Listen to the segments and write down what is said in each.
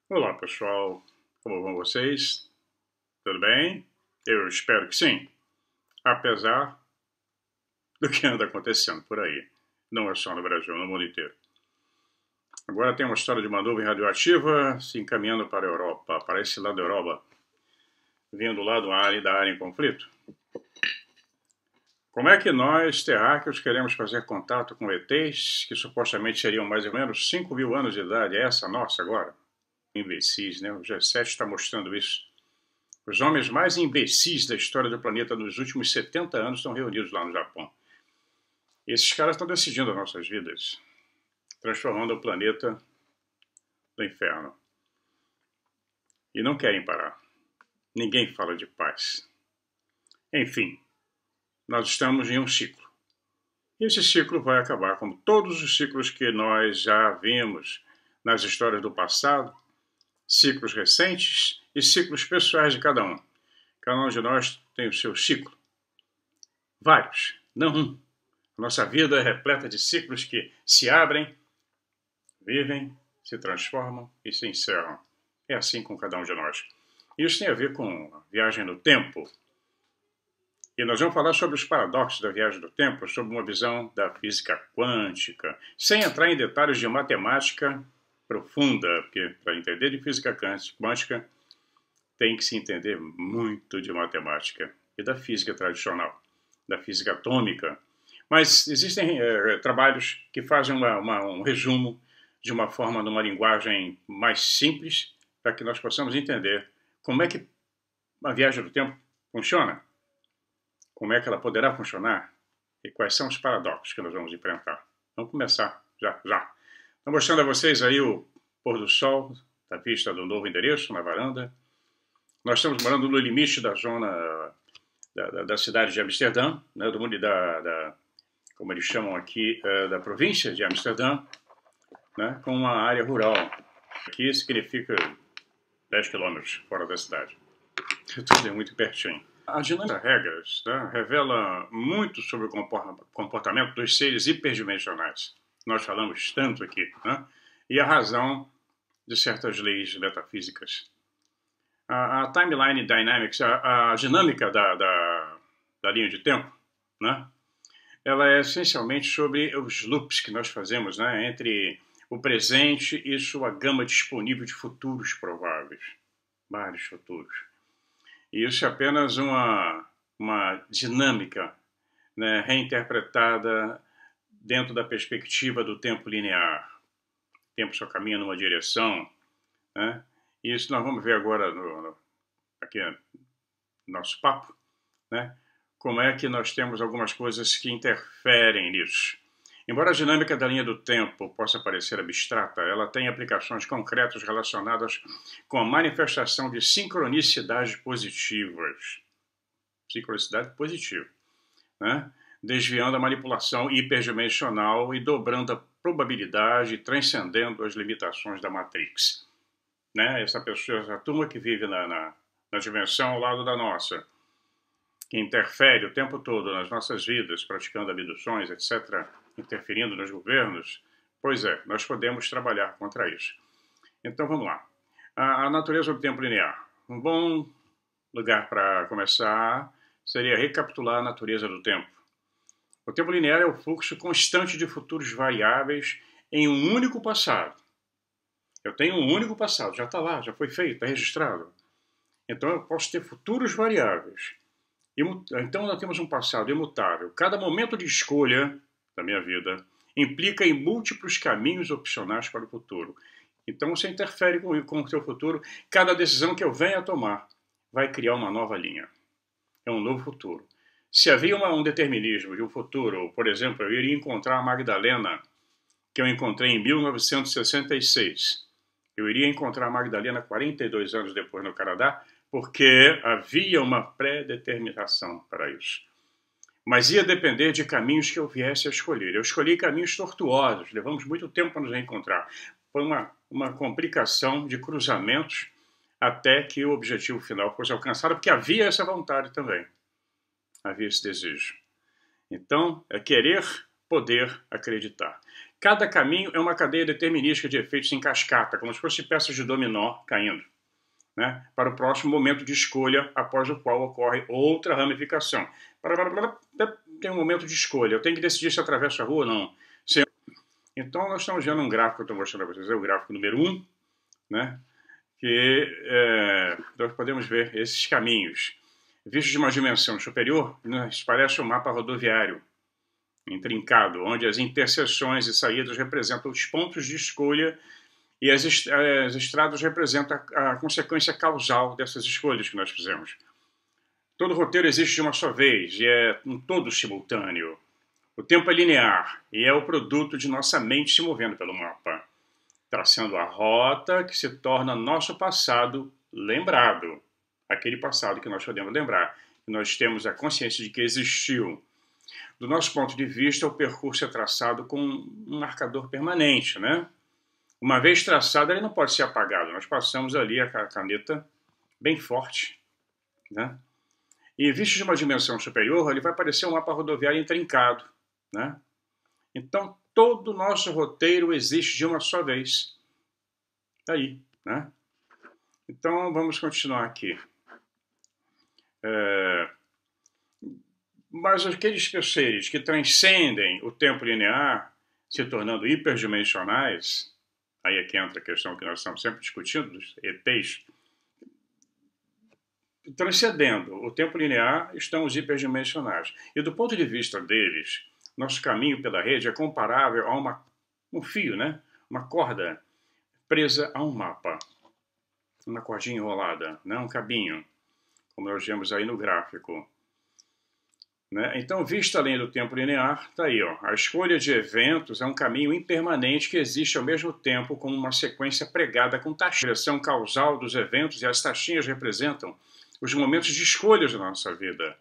Olá pessoal, como vão vocês? Tudo bem? Eu espero que sim, apesar do que anda acontecendo por aí. Não é só no Brasil, no mundo inteiro. Agora tem uma história de uma nuvem radioativa se encaminhando para a Europa, para esse lado da Europa, vindo lá da área em conflito. Como é que nós, terráqueos, queremos fazer contato com ETs, que supostamente seriam mais ou menos 5.000 anos de idade? É essa nossa agora? Imbecis, né? O G7 está mostrando isso. Os homens mais imbecis da história do planeta nos últimos 70 anos estão reunidos lá no Japão. E esses caras estão decidindo as nossas vidas, transformando o planeta no inferno. E não querem parar. Ninguém fala de paz. Enfim, nós estamos em um ciclo. E esse ciclo vai acabar como todos os ciclos que nós já vimos nas histórias do passado, ciclos recentes e ciclos pessoais de cada um. Cada um de nós tem o seu ciclo. Vários, não um. Nossa vida é repleta de ciclos que se abrem, vivem, se transformam e se encerram. É assim com cada um de nós. Isso tem a ver com a viagem no tempo. E nós vamos falar sobre os paradoxos da viagem do tempo, sob uma visão da física quântica, sem entrar em detalhes de matemática profunda, porque para entender de física quântica tem que se entender muito de matemática e da física tradicional, da física atômica. Mas existem trabalhos que fazem um resumo de uma forma, numa linguagem mais simples, para que nós possamos entender como é que a viagem do tempo funciona, como é que ela poderá funcionar e quais são os paradoxos que nós vamos enfrentar. Vamos começar já. Estou mostrando a vocês aí o pôr do sol da vista do novo endereço, na varanda. Nós estamos morando no limite da zona da cidade de Amsterdã, né, como eles chamam aqui, da província de Amsterdã, né, com uma área rural. Aqui significa 10 quilômetros fora da cidade. Tudo é muito pertinho. A dinâmica das regras, né, revela muito sobre o comportamento dos seres hiperdimensionais. Nós falamos tanto aqui, né, e a razão de certas leis metafísicas. A timeline dynamics, a dinâmica da linha de tempo, né, ela é essencialmente sobre os loops que nós fazemos, né, entre o presente e sua gama disponível de futuros prováveis. Vários futuros. E isso é apenas uma dinâmica, né, reinterpretada dentro da perspectiva do tempo linear. O tempo só caminha numa direção, né? E isso nós vamos ver agora aqui no nosso papo, né? Como é que nós temos algumas coisas que interferem nisso. Embora a dinâmica da linha do tempo possa parecer abstrata, ela tem aplicações concretas relacionadas com a manifestação de sincronicidades positivas. Sincronicidade positiva, né? Desviando a manipulação hiperdimensional e dobrando a probabilidade e transcendendo as limitações da Matrix. Né? Essa turma que vive na dimensão ao lado da nossa, que interfere o tempo todo nas nossas vidas, praticando abduções, etc., interferindo nos governos, pois é, nós podemos trabalhar contra isso. Então vamos lá. A natureza do tempo linear. Um bom lugar para começar seria recapitular a natureza do tempo. O tempo linear é o fluxo constante de futuros variáveis em um único passado. Eu tenho um único passado, já está lá, já foi feito, está registrado. Então eu posso ter futuros variáveis. Então nós temos um passado imutável. Cada momento de escolha da minha vida implica em múltiplos caminhos opcionais para o futuro. Então você interfere com o seu futuro. Cada decisão que eu venha a tomar vai criar uma nova linha. É um novo futuro. Se havia um determinismo de um futuro, por exemplo, eu iria encontrar a Magdalena, que eu encontrei em 1966. Eu iria encontrar a Magdalena 42 anos depois no Canadá, porque havia uma pré-determinação para isso. Mas ia depender de caminhos que eu viesse a escolher. Eu escolhi caminhos tortuosos, levamos muito tempo para nos reencontrar. Foi uma complicação de cruzamentos até que o objetivo final fosse alcançado, porque havia essa vontade também. Havia esse desejo. Então, é querer, poder, acreditar. Cada caminho é uma cadeia determinística de efeitos em cascata, como se fossem peças de dominó caindo, né, para o próximo momento de escolha, após o qual ocorre outra ramificação. Tem um momento de escolha, eu tenho que decidir se atravesso a rua ou não. Então, nós estamos vendo um gráfico que eu estou mostrando para vocês, é o gráfico número 1, né, que nós podemos ver esses caminhos. Vistos de uma dimensão superior, nos parece um mapa rodoviário intrincado, onde as interseções e saídas representam os pontos de escolha e as estradas representam a consequência causal dessas escolhas que nós fizemos. Todo roteiro existe de uma só vez e é um todo simultâneo. O tempo é linear e é o produto de nossa mente se movendo pelo mapa, traçando a rota que se torna nosso passado lembrado. Aquele passado que nós podemos lembrar, que nós temos a consciência de que existiu. Do nosso ponto de vista, o percurso é traçado com um marcador permanente, né? Uma vez traçado, ele não pode ser apagado. Nós passamos ali a caneta bem forte, né? E visto de uma dimensão superior, ele vai parecer um mapa rodoviário intrincado, né? Então, todo o nosso roteiro existe de uma só vez. Aí, né? Então, vamos continuar aqui. Mas aqueles seres que transcendem o tempo linear, se tornando hiperdimensionais, aí é que entra a questão que nós estamos sempre discutindo, dos ETs, transcendendo o tempo linear, estão os hiperdimensionais. E do ponto de vista deles, nosso caminho pela rede é comparável a um fio, né? Uma corda presa a um mapa. Uma cordinha enrolada, né? Um cabinho, como nós vemos aí no gráfico. Né? Então, visto além do tempo linear, está aí. Ó, a escolha de eventos é um caminho impermanente que existe ao mesmo tempo como uma sequência pregada com taxinhas. A direção causal dos eventos e as taxinhas representam os momentos de escolhas da nossa vida.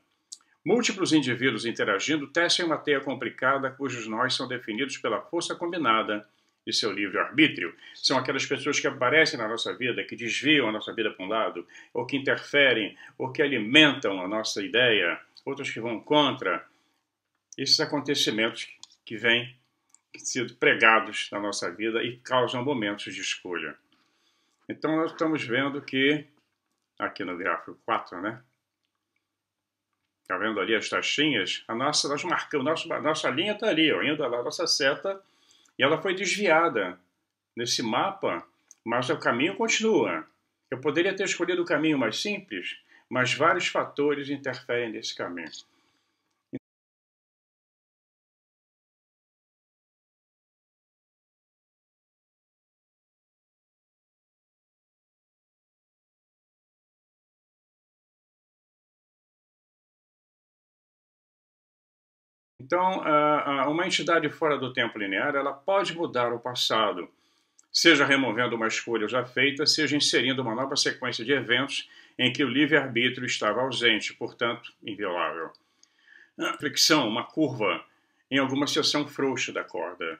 Múltiplos indivíduos interagindo tecem uma teia complicada cujos nós são definidos pela força combinada de seu livre-arbítrio. São aquelas pessoas que aparecem na nossa vida, que desviam a nossa vida para um lado, ou que interferem, ou que alimentam a nossa ideia, outros que vão contra. Esses acontecimentos que vêm sendo pregados na nossa vida e causam momentos de escolha. Então, nós estamos vendo que, aqui no gráfico 4, né? Está vendo ali as taxinhas? Nós marcamos, nossa linha está ali, ó, indo lá, nossa seta, e ela foi desviada nesse mapa, mas o caminho continua. Eu poderia ter escolhido o caminho mais simples, mas vários fatores interferem nesse caminho. Então, uma entidade fora do tempo linear, ela pode mudar o passado, seja removendo uma escolha já feita, seja inserindo uma nova sequência de eventos em que o livre-arbítrio estava ausente, portanto, inviolável. Fricção, uma curva, em alguma seção frouxa da corda.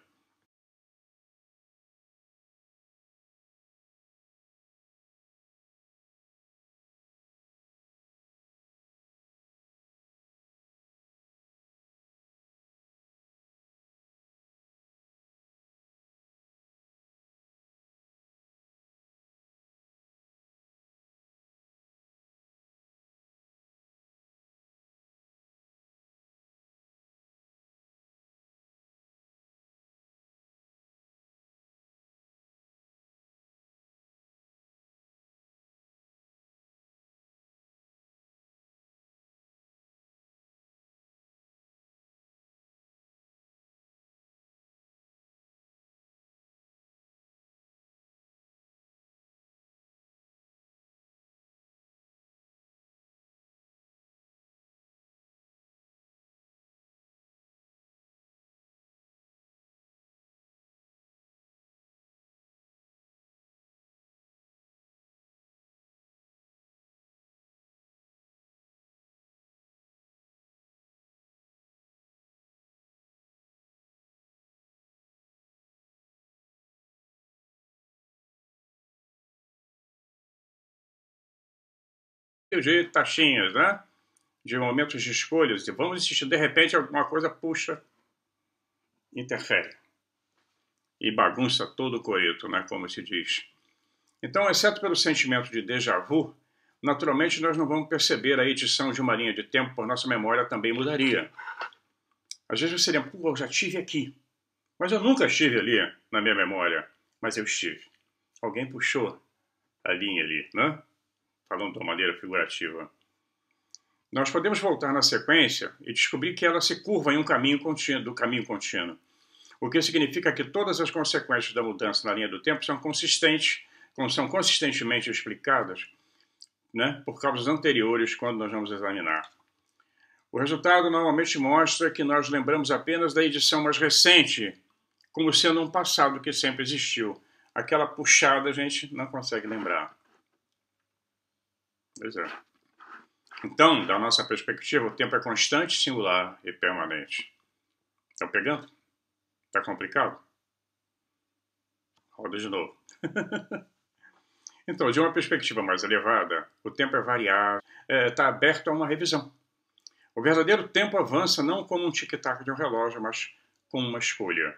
De taxinhas, né? De momentos de escolhas, e vamos insistir, de repente alguma coisa puxa, interfere. e bagunça todo o coreto, né, como se diz. Então, exceto pelo sentimento de déjà vu, naturalmente nós não vamos perceber a edição de uma linha de tempo, por nossa memória também mudaria. Às vezes você lembra, pô, eu já estive aqui, mas eu nunca estive ali na minha memória, mas eu estive. Alguém puxou a linha ali, né? Falando de uma maneira figurativa. Nós podemos voltar na sequência e descobrir que ela se curva em um caminho contínuo, do caminho contínuo. O que significa que todas as consequências da mudança na linha do tempo são consistentemente explicadas, né, por causas anteriores quando nós vamos examinar. O resultado normalmente mostra que nós lembramos apenas da edição mais recente, como sendo um passado que sempre existiu. Aquela puxada a gente não consegue lembrar. Pois é. Então, da nossa perspectiva, o tempo é constante, singular e permanente. Estão pegando? Está complicado? Roda de novo. Então, de uma perspectiva mais elevada, o tempo é variável, está aberto a uma revisão. O verdadeiro tempo avança não como um tic-tac de um relógio, mas como uma escolha.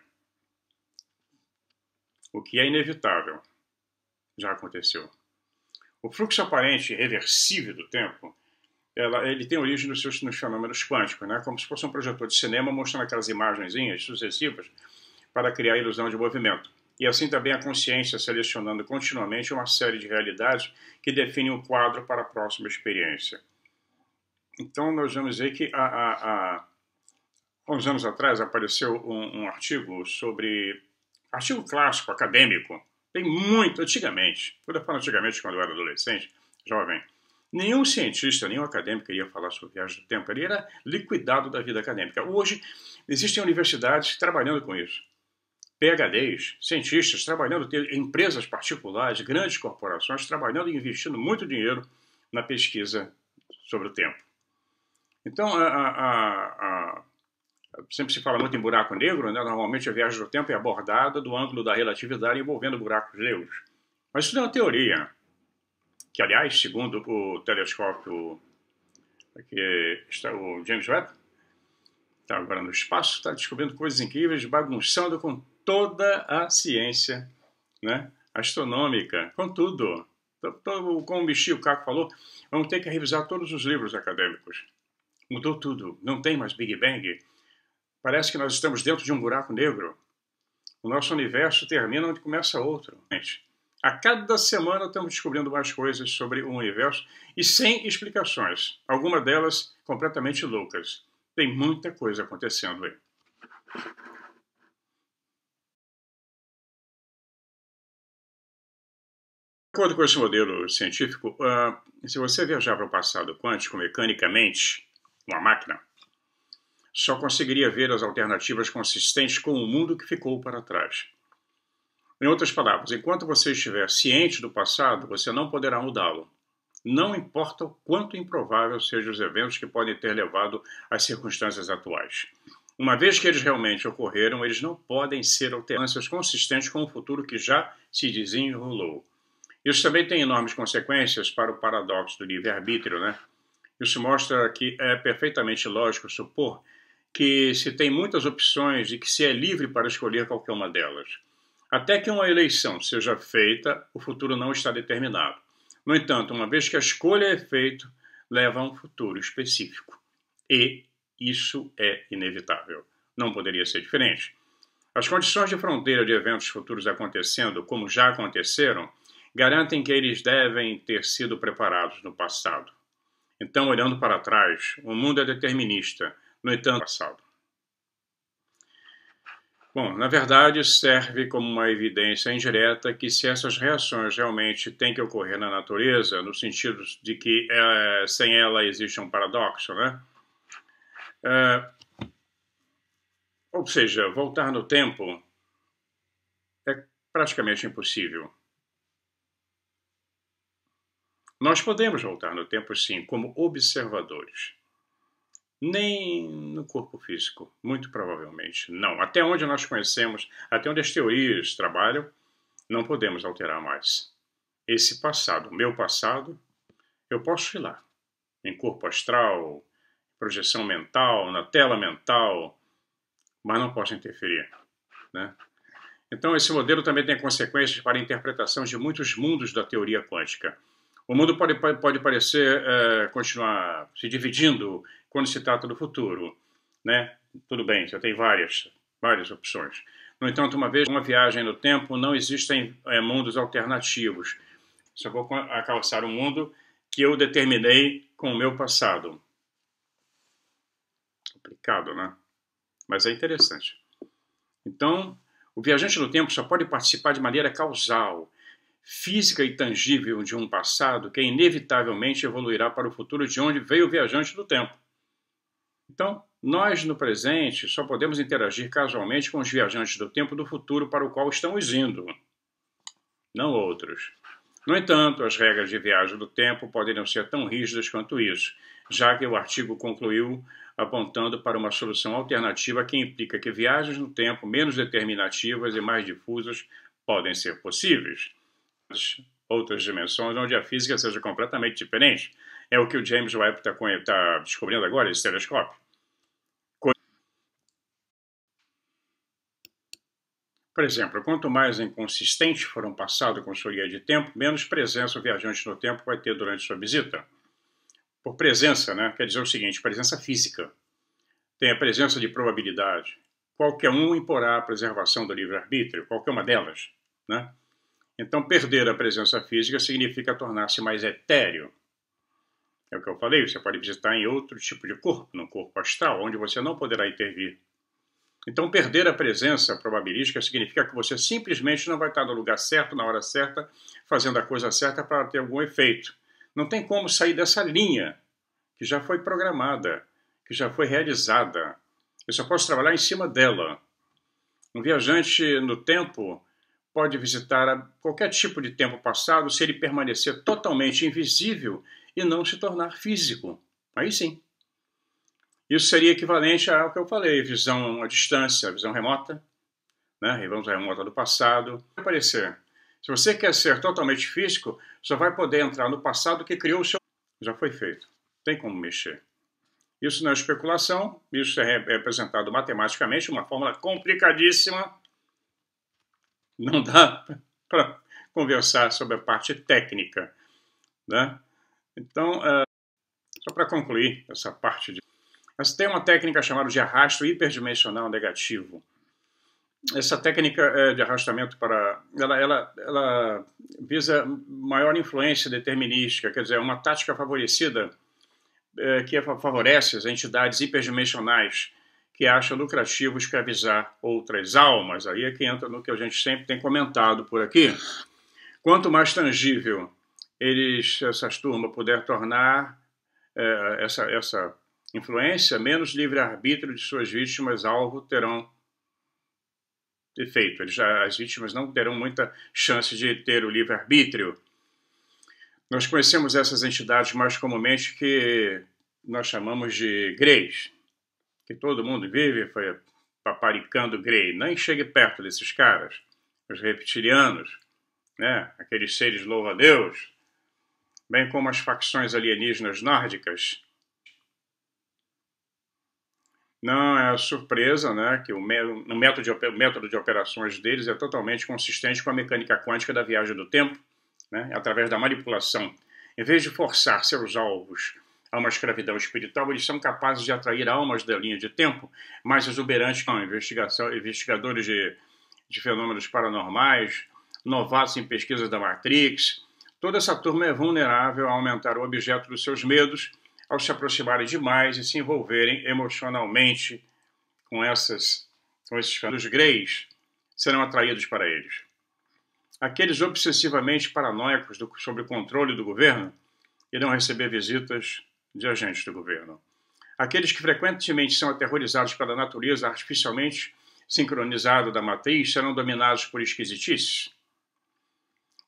O que é inevitável já aconteceu. O fluxo aparente irreversível do tempo, ele tem origem nos fenômenos quânticos, né? Como se fosse um projetor de cinema mostrando aquelas imagenzinhas sucessivas para criar a ilusão de movimento. E assim também a consciência selecionando continuamente uma série de realidades que definem o quadro para a próxima experiência. Então nós vamos ver que há uns anos atrás apareceu um artigo artigo clássico, acadêmico, tem muito, antigamente, quando eu falo antigamente, quando eu era adolescente, jovem, nenhum cientista, nenhum acadêmico ia falar sobre viagem do tempo, ele era liquidado da vida acadêmica. Hoje existem universidades trabalhando com isso. PhDs, cientistas trabalhando, empresas particulares, grandes corporações trabalhando e investindo muito dinheiro na pesquisa sobre o tempo. Então, sempre se fala muito em buraco negro, né? Normalmente a viagem do tempo é abordada do ângulo da relatividade envolvendo buracos negros. Mas isso é uma teoria, que aliás, segundo o telescópio que está o James Webb, está agora no espaço, está descobrindo coisas incríveis, bagunçando com toda a ciência, né, astronômica, com tudo. Como o Michio Kaku falou, vamos ter que revisar todos os livros acadêmicos. Mudou tudo, não tem mais Big Bang. Parece que nós estamos dentro de um buraco negro. O nosso universo termina onde começa outro. A cada semana estamos descobrindo mais coisas sobre o universo e sem explicações, algumas delas completamente loucas. Tem muita coisa acontecendo aí. De acordo com esse modelo científico, se você viajar para o passado quântico mecanicamente, uma máquina, só conseguiria ver as alternativas consistentes com o mundo que ficou para trás. Em outras palavras, enquanto você estiver ciente do passado, você não poderá mudá-lo. Não importa o quanto improvável sejam os eventos que podem ter levado às circunstâncias atuais. Uma vez que eles realmente ocorreram, eles não podem ser alternâncias consistentes com o futuro que já se desenrolou. Isso também tem enormes consequências para o paradoxo do livre-arbítrio, né? Isso mostra que é perfeitamente lógico supor que se tem muitas opções e que se é livre para escolher qualquer uma delas. Até que uma eleição seja feita, o futuro não está determinado. No entanto, uma vez que a escolha é feita, leva a um futuro específico. E isso é inevitável. Não poderia ser diferente. As condições de fronteira de eventos futuros acontecendo, como já aconteceram, garantem que eles devem ter sido preparados no passado. Então, olhando para trás, o mundo é determinista, no entanto, passado. Bom, na verdade, serve como uma evidência indireta que se essas reações realmente têm que ocorrer na natureza, no sentido de que sem ela existe um paradoxo, né? Ou seja, voltar no tempo é praticamente impossível. Nós podemos voltar no tempo, sim, como observadores. Nem no corpo físico, muito provavelmente não. Até onde nós conhecemos, até onde as teorias trabalham, não podemos alterar mais. Esse passado, meu passado, eu posso ir lá, em corpo astral, projeção mental, na tela mental, mas não posso interferir, né? Então, esse modelo também tem consequências para a interpretação de muitos mundos da teoria quântica. O mundo pode parecer continuar se dividindo quando se trata do futuro, né? Tudo bem, você tem várias opções. No entanto, uma vez uma viagem no tempo, não existem mundos alternativos. Só vou alcançar um mundo que eu determinei com o meu passado. Complicado, né? Mas é interessante. Então, o viajante no tempo só pode participar de maneira causal, física e tangível de um passado que inevitavelmente evoluirá para o futuro de onde veio o viajante do tempo. Então, nós no presente só podemos interagir casualmente com os viajantes do tempo do futuro para o qual estamos indo, não outros. No entanto, as regras de viagem do tempo podem não ser tão rígidas quanto isso, já que o artigo concluiu apontando para uma solução alternativa que implica que viagens no tempo menos determinativas e mais difusas podem ser possíveis. Outras dimensões onde a física seja completamente diferente. É o que o James Webb está descobrindo agora, esse telescópio. Por exemplo, quanto mais inconsistente for um passado com sua linha de tempo, menos presença o viajante no tempo vai ter durante sua visita. Por presença, né, quer dizer o seguinte, presença física. Tem a presença de probabilidade. Qualquer um imporá a preservação do livre-arbítrio, qualquer uma delas, né? Então, perder a presença física significa tornar-se mais etéreo. É o que eu falei, você pode visitar em outro tipo de corpo, no corpo astral, onde você não poderá intervir. Então, perder a presença probabilística significa que você simplesmente não vai estar no lugar certo, na hora certa, fazendo a coisa certa para ter algum efeito. Não tem como sair dessa linha que já foi programada, que já foi realizada. Eu só posso trabalhar em cima dela. Um viajante no tempo pode visitar qualquer tipo de tempo passado se ele permanecer totalmente invisível e não se tornar físico. Aí sim. Isso seria equivalente ao que eu falei, visão à distância, visão remota, né? Visão remota do passado. Vai aparecer. Se você quer ser totalmente físico, só vai poder entrar no passado que criou o seu... Já foi feito. Tem como mexer. Isso não é especulação, isso é representado matematicamente, uma fórmula complicadíssima. Não dá para conversar sobre a parte técnica, né? Então, só para concluir essa parte de... Mas tem uma técnica chamada de arrasto hiperdimensional negativo. Essa técnica de arrastamento ela visa maior influência determinística, quer dizer, é uma tática favorecida que favorece as entidades hiperdimensionais que acham lucrativo escravizar outras almas. Aí é que entra no que a gente sempre tem comentado por aqui. Quanto mais tangível essas turmas puder tornar essa influência, menos livre-arbítrio de suas vítimas alvo terão efeito. As vítimas não terão muita chance de ter o livre-arbítrio. Nós conhecemos essas entidades mais comumente que nós chamamos de greys, que todo mundo vive paparicando grey. Nem chegue perto desses caras, os reptilianos, né? Aqueles seres louva-a-Deus, bem como as facções alienígenas nórdicas. Não é surpresa, né, que o método de operações deles é totalmente consistente com a mecânica quântica da viagem do tempo, né, através da manipulação. Em vez de forçar seus alvos a uma escravidão espiritual, eles são capazes de atrair almas da linha de tempo mais exuberantes, investigadores de fenômenos paranormais, novatos em pesquisas da Matrix. Toda essa turma é vulnerável a aumentar o objeto dos seus medos ao se aproximarem demais e se envolverem emocionalmente com esses fenômenos greys, serão atraídos para eles. Aqueles obsessivamente paranoicos sobre o controle do governo irão receber visitas de agentes do governo. Aqueles que frequentemente são aterrorizados pela natureza artificialmente sincronizada da matriz serão dominados por esquisitices.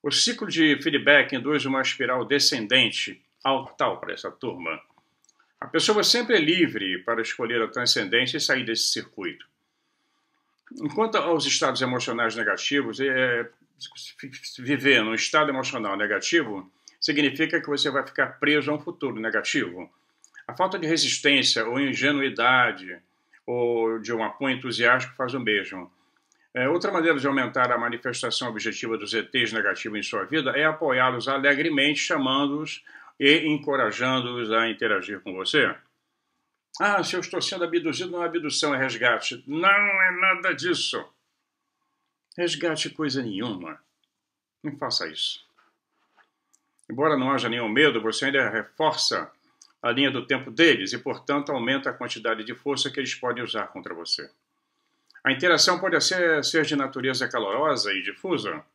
O ciclo de feedback induz uma espiral descendente tal para essa turma. A pessoa sempre é livre para escolher a transcendência e sair desse circuito. Enquanto aos estados emocionais negativos, viver num estado emocional negativo significa que você vai ficar preso a um futuro negativo. A falta de resistência ou ingenuidade ou de um apoio entusiástico faz o mesmo. Outra maneira de aumentar a manifestação objetiva dos ETs negativos em sua vida é apoiá-los alegremente, chamando-os e encorajando-os a interagir com você. Ah, se eu estou sendo abduzido, não é abdução, é resgate. Não é nada disso. Resgate coisa nenhuma. Não faça isso. Embora não haja nenhum medo, você ainda reforça a linha do tempo deles e, portanto, aumenta a quantidade de força que eles podem usar contra você. A interação pode ser de natureza calorosa e difusa,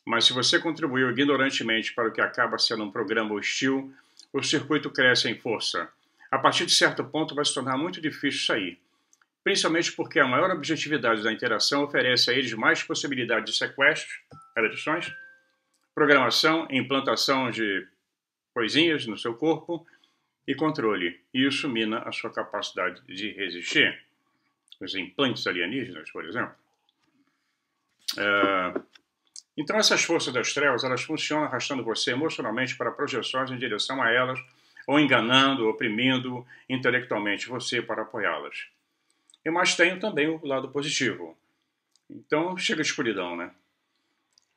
mas se você contribuiu ignorantemente para o que acaba sendo um programa hostil, o circuito cresce em força. A partir de certo ponto vai se tornar muito difícil sair, principalmente porque a maior objetividade da interação oferece a eles mais possibilidades de sequestro, agressões, programação, implantação de coisinhas no seu corpo e controle. E isso mina a sua capacidade de resistir. Os implantes alienígenas, por exemplo. Então essas forças das trevas, elas funcionam arrastando você emocionalmente para projeções em direção a elas, ou enganando, oprimindo intelectualmente você para apoiá-las. Mas tem também o lado positivo. Então chega de escuridão, né?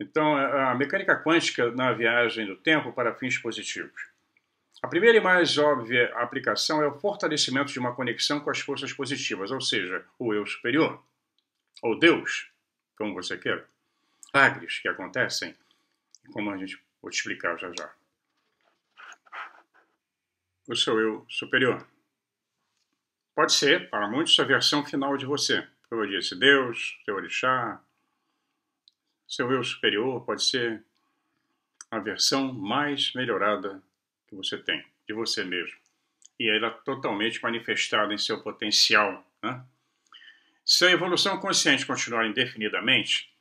Então a mecânica quântica na viagem do tempo para fins positivos. A primeira e mais óbvia aplicação é o fortalecimento de uma conexão com as forças positivas, ou seja, o eu superior, ou Deus, como você queira. Milagres que acontecem, como vou te explicar já já. O seu eu superior. Pode ser, para muitos, a versão final de você. Como eu disse, Deus, seu orixá, seu eu superior pode ser a versão mais melhorada que você tem, de você mesmo. E ela é totalmente manifestada em seu potencial. Né? Se a evolução consciente continuar indefinidamente,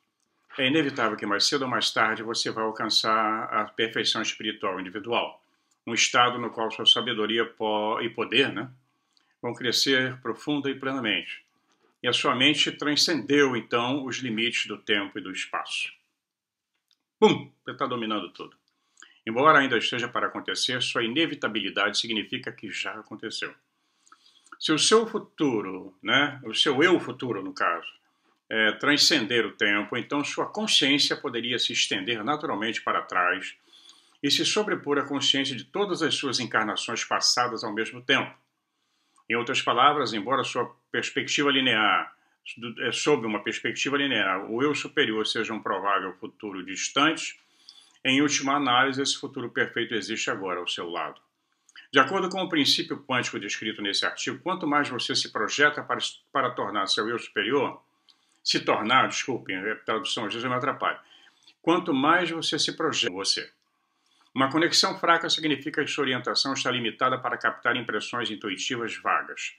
é inevitável que mais cedo ou mais tarde você vai alcançar a perfeição espiritual individual. Um estado no qual sua sabedoria e poder, né, vão crescer profunda e plenamente. E a sua mente transcendeu, então, os limites do tempo e do espaço. Pum! Você está dominando tudo. Embora ainda esteja para acontecer, sua inevitabilidade significa que já aconteceu. Se o seu futuro, né, o seu eu futuro, no caso, transcender o tempo, então sua consciência poderia se estender naturalmente para trás e se sobrepor à consciência de todas as suas encarnações passadas ao mesmo tempo. Em outras palavras, embora sua perspectiva linear, sob uma perspectiva linear, o eu superior seja um provável futuro distante, em última análise, esse futuro perfeito existe agora ao seu lado. De acordo com o princípio quântico descrito nesse artigo, quanto mais você se projeta para tornar seu eu superior, desculpem, a tradução às vezes eu me atrapalho, quanto mais você se projeta em você. Uma conexão fraca significa que sua orientação está limitada para captar impressões intuitivas vagas,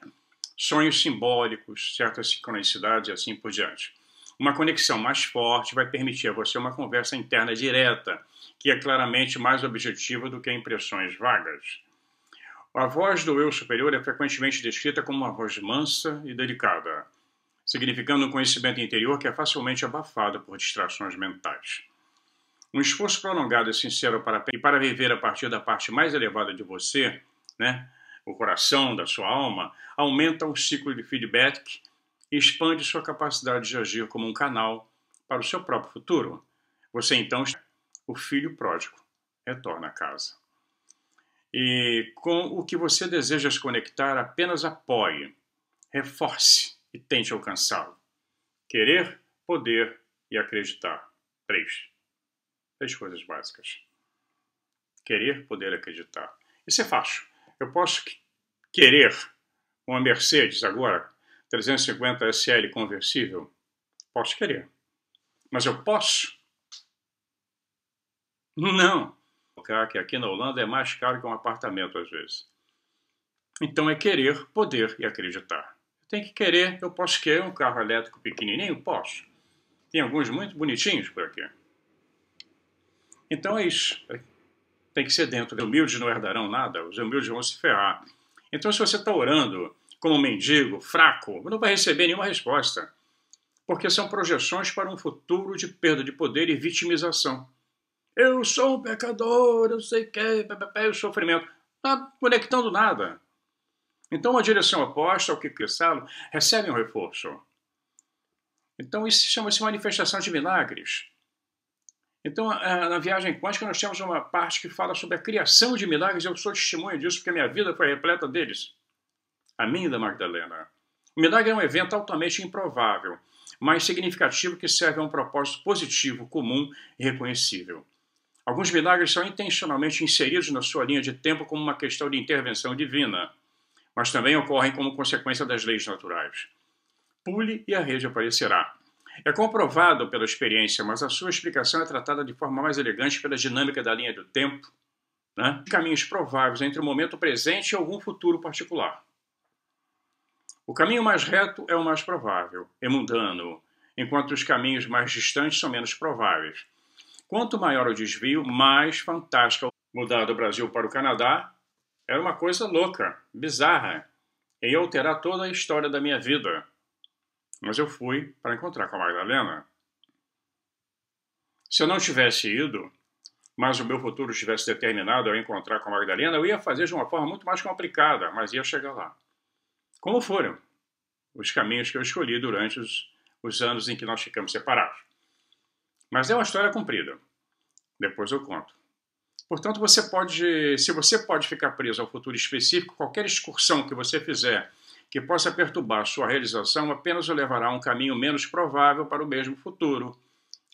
sonhos simbólicos, certas sincronicidades e assim por diante. Uma conexão mais forte vai permitir a você uma conversa interna direta, que é claramente mais objetiva do que impressões vagas. A voz do eu superior é frequentemente descrita como uma voz mansa e delicada, significando um conhecimento interior que é facilmente abafado por distrações mentais. Um esforço prolongado e sincero para viver a partir da parte mais elevada de você, né, o coração da sua alma, aumenta o ciclo de feedback e expande sua capacidade de agir como um canal para o seu próprio futuro. Você então, o filho pródigo, retorna a casa. E com o que você deseja se conectar, apenas apoie, reforce e tente alcançá-lo. Querer, poder e acreditar. Três coisas básicas. Querer, poder e acreditar. Isso é fácil. Eu posso querer uma Mercedes agora, 350 SL conversível? Posso querer. Mas eu posso? Não. Que aqui na Holanda é mais caro que um apartamento às vezes. Então é querer, poder e acreditar. Tem que querer, eu posso querer um carro elétrico pequenininho? Posso. Tem alguns muito bonitinhos por aqui. Então é isso. Tem que ser dentro. Os humildes não herdarão nada, os humildes vão se ferrar. Então se você está orando como um mendigo, fraco, não vai receber nenhuma resposta. Porque são projeções para um futuro de perda de poder e vitimização. Eu sou um pecador, eu sei que é o sofrimento. Não está conectando nada. Então, a direção oposta ao que crescê-lo recebe um reforço. Então isso chama-se manifestação de milagres. Então na viagem quântica nós temos uma parte que fala sobre a criação de milagres. Eu sou testemunha disso porque a minha vida foi repleta deles. A minha e da Magdalena. O milagre é um evento altamente improvável, mas significativo, que serve a um propósito positivo, comum e reconhecível. Alguns milagres são intencionalmente inseridos na sua linha de tempo como uma questão de intervenção divina, mas também ocorrem como consequência das leis naturais. Pule e a rede aparecerá. É comprovado pela experiência, mas a sua explicação é tratada de forma mais elegante pela dinâmica da linha do tempo, né? Caminhos prováveis entre o momento presente e algum futuro particular. O caminho mais reto é o mais provável, é mundano, enquanto os caminhos mais distantes são menos prováveis. Quanto maior o desvio, mais fantástico. Mudar do Brasil para o Canadá era uma coisa louca, bizarra, e ia alterar toda a história da minha vida. Mas eu fui para encontrar com a Magdalena. Se eu não tivesse ido, mas o meu futuro estivesse determinado ao encontrar com a Magdalena, eu ia fazer de uma forma muito mais complicada, mas ia chegar lá. Como foram os caminhos que eu escolhi durante os anos em que nós ficamos separados. Mas é uma história comprida. Depois eu conto. Portanto, se você pode ficar preso ao futuro específico, qualquer excursão que você fizer que possa perturbar sua realização apenas o levará a um caminho menos provável para o mesmo futuro.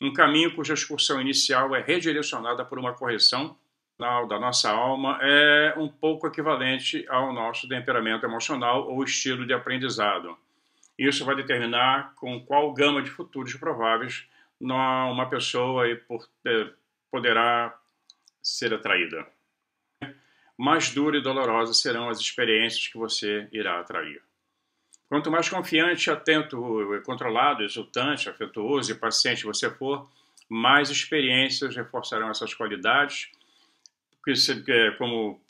Um caminho cuja excursão inicial é redirecionada por uma correção da nossa alma, é um pouco equivalente ao nosso temperamento emocional ou estilo de aprendizado. Isso vai determinar com qual gama de futuros prováveis uma pessoa poderá ser atraída. Mais dura e dolorosa serão as experiências que você irá atrair. Quanto mais confiante, atento, controlado, exultante, afetuoso e paciente você for, mais experiências reforçarão essas qualidades, como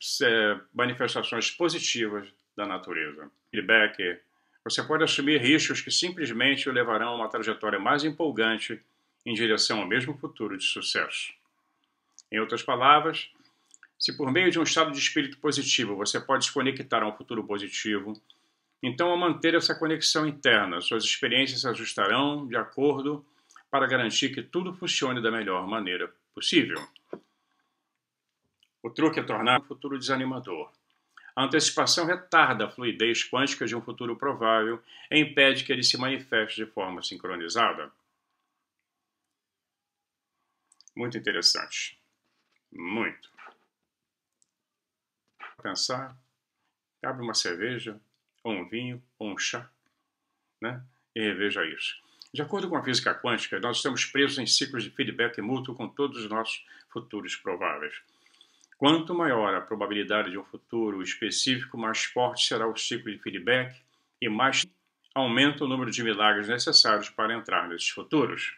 manifestações positivas da natureza. Feedback. Você pode assumir riscos que simplesmente o levarão a uma trajetória mais empolgante em direção ao mesmo futuro de sucesso. Em outras palavras, se por meio de um estado de espírito positivo você pode se conectar a um futuro positivo, então ao manter essa conexão interna, suas experiências se ajustarão de acordo para garantir que tudo funcione da melhor maneira possível. O truque é tornar o futuro desanimador. A antecipação retarda a fluidez quântica de um futuro provável e impede que ele se manifeste de forma sincronizada. Muito interessante. Muito. Pensar, abre uma cerveja, ou um vinho, ou um chá, né? E reveja isso. De acordo com a física quântica, nós estamos presos em ciclos de feedback mútuo com todos os nossos futuros prováveis. Quanto maior a probabilidade de um futuro específico, mais forte será o ciclo de feedback e mais aumenta o número de milagres necessários para entrar nesses futuros.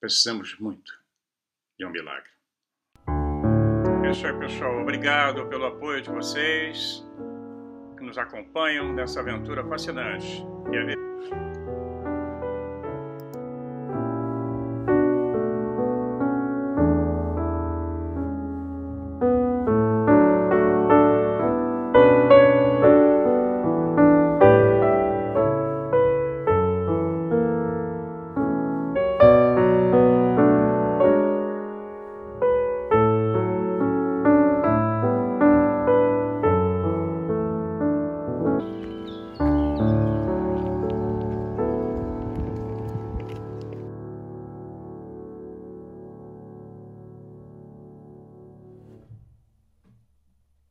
Precisamos muito de um milagre. É isso aí, pessoal. Obrigado pelo apoio de vocês que nos acompanham nessa aventura fascinante. E a